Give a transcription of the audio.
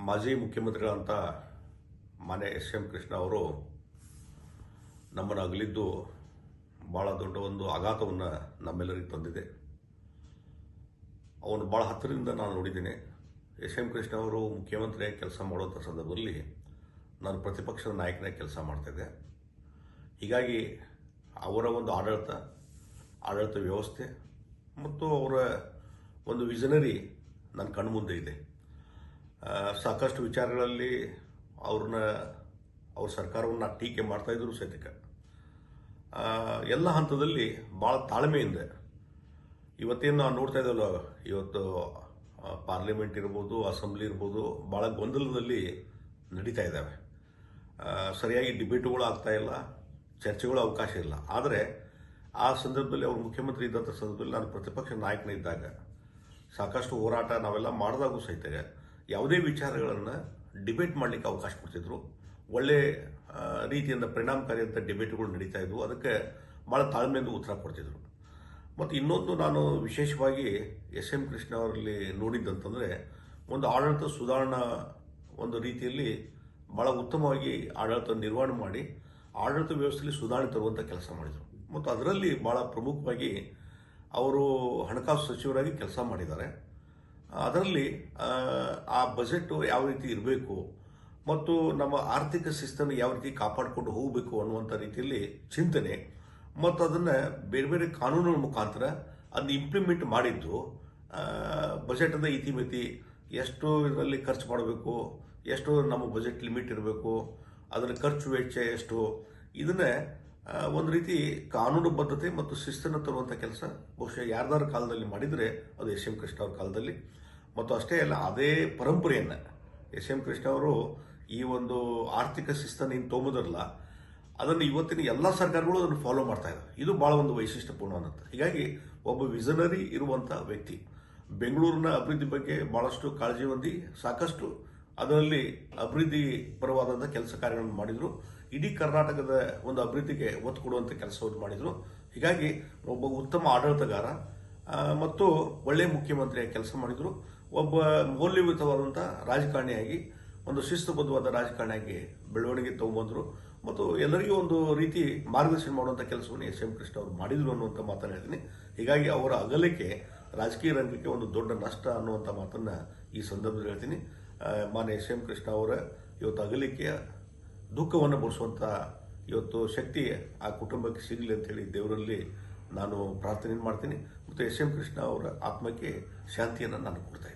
ಮಾಜಿ ಮುಖ್ಯಮಂತ್ರಿಗಳಂತ ಮಾನ್ಯ ಎಸ್.ಎಂ. ಕೃಷ್ಣ ಅವರು ನಮ್ಮನ್ನು ಅಗಲಿದ್ದು ಭಾಳ ದೊಡ್ಡ ಒಂದು ಆಘಾತವನ್ನು ನಮ್ಮೆಲ್ಲರಿಗೆ ತಂದಿದೆ. ಅವನು ಭಾಳ ಹತ್ತಿರದಿಂದ ನಾನು ನೋಡಿದ್ದೇನೆ. ಎಸ್.ಎಂ. ಕೃಷ್ಣ ಅವರು ಮುಖ್ಯಮಂತ್ರಿಯಾಗಿ ಕೆಲಸ ಮಾಡುವಂಥ ಸಂದರ್ಭದಲ್ಲಿ ನಾನು ಪ್ರತಿಪಕ್ಷದ ನಾಯಕನಾಗಿ ಕೆಲಸ ಮಾಡ್ತಾಯಿದ್ದೆ. ಹೀಗಾಗಿ ಅವರ ಒಂದು ಆಡಳಿತ ವ್ಯವಸ್ಥೆ ಮತ್ತು ಅವರ ಒಂದು ವಿಷನರಿ ನನ್ನ ಕಣ್ಮುಂದೆ ಇದೆ. ಸಾಕಷ್ಟು ವಿಚಾರಗಳಲ್ಲಿ ಅವ್ರ ಸರ್ಕಾರವನ್ನು ಟೀಕೆ ಮಾಡ್ತಾಯಿದ್ರು ಸಹಿತ ಎಲ್ಲ ಹಂತದಲ್ಲಿ ಭಾಳ ತಾಳ್ಮೆಯಿಂದ ಇವತ್ತೇನು ನಾವು ನೋಡ್ತಾ ಇದ್ದಲ್ಲ, ಇವತ್ತು ಪಾರ್ಲಿಮೆಂಟ್ ಇರ್ಬೋದು, ಅಸೆಂಬ್ಲಿ ಇರ್ಬೋದು, ಭಾಳ ಗೊಂದಲದಲ್ಲಿ ನಡೀತಾ ಇದ್ದಾವೆ. ಸರಿಯಾಗಿ ಡಿಬೇಟುಗಳು ಆಗ್ತಾ ಇಲ್ಲ, ಚರ್ಚೆಗಳು ಅವಕಾಶ ಇಲ್ಲ. ಆದರೆ ಆ ಸಂದರ್ಭದಲ್ಲಿ ಅವರು ಮುಖ್ಯಮಂತ್ರಿ ಇದ್ದಂಥ ಸಂದರ್ಭದಲ್ಲಿ ನಾನು ಪ್ರತಿಪಕ್ಷ ನಾಯಕನಿದ್ದಾಗ ಸಾಕಷ್ಟು ಹೋರಾಟ ನಾವೆಲ್ಲ ಮಾಡಿದಾಗೂ ಸಹಿತ ಯಾವುದೇ ವಿಚಾರಗಳನ್ನು ಡಿಬೇಟ್ ಮಾಡಲಿಕ್ಕೆ ಅವಕಾಶ ಕೊಡ್ತಿದ್ರು. ಒಳ್ಳೆ ರೀತಿಯಿಂದ ಪರಿಣಾಮಕಾರಿಯಂಥ ಡಿಬೇಟ್ಗಳು ನಡೀತಾ ಇದ್ವು. ಅದಕ್ಕೆ ಭಾಳ ತಾಳ್ಮೆಯಿಂದ ಉತ್ತರ ಕೊಡ್ತಿದ್ರು. ಮತ್ತು ಇನ್ನೊಂದು ನಾನು ವಿಶೇಷವಾಗಿ ಎಸ್.ಎಂ. ಕೃಷ್ಣ ಅವರಲ್ಲಿ ನೋಡಿದ್ದಂತಂದರೆ ಒಂದು ಆಡಳಿತ ಸುಧಾರಣಾ ಒಂದು ರೀತಿಯಲ್ಲಿ ಭಾಳ ಉತ್ತಮವಾಗಿ ಆಡಳಿತ ನಿರ್ವಹಣೆ ಮಾಡಿ ಆಡಳಿತ ವ್ಯವಸ್ಥೆಯಲ್ಲಿ ಸುಧಾರಣೆ ತರುವಂಥ ಕೆಲಸ ಮಾಡಿದರು. ಮತ್ತು ಅದರಲ್ಲಿ ಭಾಳ ಪ್ರಮುಖವಾಗಿ ಅವರು ಹಣಕಾಸು ಸಚಿವರಾಗಿ ಕೆಲಸ ಮಾಡಿದ್ದಾರೆ. ಅದರಲ್ಲಿ ಆ ಬಜೆಟ್ ಯಾವ ರೀತಿ ಇರಬೇಕು ಮತ್ತು ನಮ್ಮ ಆರ್ಥಿಕ ಶಿಸ್ತನ್ನು ಯಾವ ರೀತಿ ಕಾಪಾಡಿಕೊಂಡು ಹೋಗಬೇಕು ಅನ್ನುವಂಥ ರೀತಿಯಲ್ಲಿ ಚಿಂತನೆ ಮತ್ತು ಅದನ್ನು ಬೇರೆ ಬೇರೆ ಕಾನೂನುಗಳ ಮುಖಾಂತರ ಅದನ್ನ ಇಂಪ್ಲಿಮೆಂಟ್ ಮಾಡಿದ್ದು. ಬಜೆಟದ ಇತಿಮಿತಿ ಎಷ್ಟು ಇದರಲ್ಲಿ ಖರ್ಚು ಮಾಡಬೇಕು, ಎಷ್ಟು ನಮ್ಮ ಬಜೆಟ್ ಲಿಮಿಟ್ ಇರಬೇಕು, ಅದರ ಖರ್ಚು ವೆಚ್ಚ ಎಷ್ಟು, ಇದನ್ನೇ ಒಂದು ರೀತಿ ಕಾನೂನುಬದ್ಧತೆ ಮತ್ತು ಶಿಸ್ತನ್ನು ತರುವಂಥ ಕೆಲಸ ಬಹುಶಃ ಯಾರ್ದಾರ ಕಾಲದಲ್ಲಿ ಮಾಡಿದರೆ ಅದು ಎಸ್.ಎಂ. ಕೃಷ್ಣ ಅವ್ರ ಕಾಲದಲ್ಲಿ. ಮತ್ತು ಅಷ್ಟೇ ಅಲ್ಲ, ಅದೇ ಪರಂಪರೆಯನ್ನು ಎಸ್.ಎಂ. ಕೃಷ್ಣ ಅವರು ಈ ಒಂದು ಆರ್ಥಿಕ ಶಿಸ್ತನ್ನು ಏನು ತೊಗೊಂಬುದಿರಲ್ಲ, ಅದನ್ನು ಇವತ್ತಿನ ಎಲ್ಲ ಸರ್ಕಾರಗಳು ಅದನ್ನು ಫಾಲೋ ಮಾಡ್ತಾ ಇದ್ದಾರೆ. ಇದು ಭಾಳ ಒಂದು ವೈಶಿಷ್ಟ್ಯಪೂರ್ಣವಾದಂಥ. ಹೀಗಾಗಿ ಒಬ್ಬ ವಿಷನರಿ ಇರುವಂಥ ವ್ಯಕ್ತಿ. ಬೆಂಗಳೂರಿನ ಅಭಿವೃದ್ಧಿ ಬಗ್ಗೆ ಭಾಳಷ್ಟು ಕಾಳಜಿ ಹೊಂದಿ ಸಾಕಷ್ಟು ಅದರಲ್ಲಿ ಅಭಿವೃದ್ಧಿ ಪರವಾದಂಥ ಕೆಲಸ ಕಾರ್ಯಗಳನ್ನು ಮಾಡಿದರು. ಇಡೀ ಕರ್ನಾಟಕದ ಒಂದು ಅಭಿವೃದ್ಧಿಗೆ ಒತ್ತು ಕೊಡುವಂಥ ಕೆಲಸವನ್ನು ಮಾಡಿದರು. ಹೀಗಾಗಿ ಒಬ್ಬ ಉತ್ತಮ ಆಡಳಿತಗಾರ ಮತ್ತು ಒಳ್ಳೆಯ ಮುಖ್ಯಮಂತ್ರಿಯಾಗಿ ಕೆಲಸ ಮಾಡಿದರು. ಒಬ್ಬ ಮೌಲ್ಯಯುತವಾದಂಥ ರಾಜಕಾರಣಿಯಾಗಿ, ಒಂದು ಶಿಸ್ತುಬದ್ಧವಾದ ರಾಜಕಾರಣಿಯಾಗಿ ಬೆಳವಣಿಗೆ ತಗೊಂಡ್ಬಂದರು ಮತ್ತು ಎಲ್ಲರಿಗೂ ಒಂದು ರೀತಿ ಮಾರ್ಗದರ್ಶನ ಮಾಡುವಂಥ ಕೆಲಸವನ್ನು ಎಸ್.ಎಂ. ಕೃಷ್ಣ ಅವರು ಮಾಡಿದರು ಅನ್ನುವಂಥ ಮಾತನ್ನು ಹೇಳ್ತೀನಿ. ಹೀಗಾಗಿ ಅವರ ಅಗಲಿಕೆ ರಾಜಕೀಯ ರಂಗಕ್ಕೆ ಒಂದು ದೊಡ್ಡ ನಷ್ಟ ಅನ್ನುವಂಥ ಮಾತನ್ನು ಈ ಸಂದರ್ಭದಲ್ಲಿ ಹೇಳ್ತೀನಿ. ಮಾನ್ಯ ಎಸ್.ಎಂ. ಕೃಷ್ಣ ಅವರ ಇವತ್ತು ಅಗಲಿಕೆಯ ದುಃಖವನ್ನು ಮೂಡಿಸುವಂಥ ಇವತ್ತು ಶಕ್ತಿ ಆ ಕುಟುಂಬಕ್ಕೆ ಸಿಗಲಿ ಅಂತೇಳಿ ದೇವರಲ್ಲಿ ನಾನು ಪ್ರಾರ್ಥನೆ ಮಾಡ್ತೀನಿ. ಮತ್ತು ಎಸ್.ಎಂ. ಕೃಷ್ಣ ಅವರ ಆತ್ಮಕ್ಕೆ ಶಾಂತಿಯನ್ನು ನಾನು ಕೊಡ್ತಾ ಇದ್ದೀನಿ.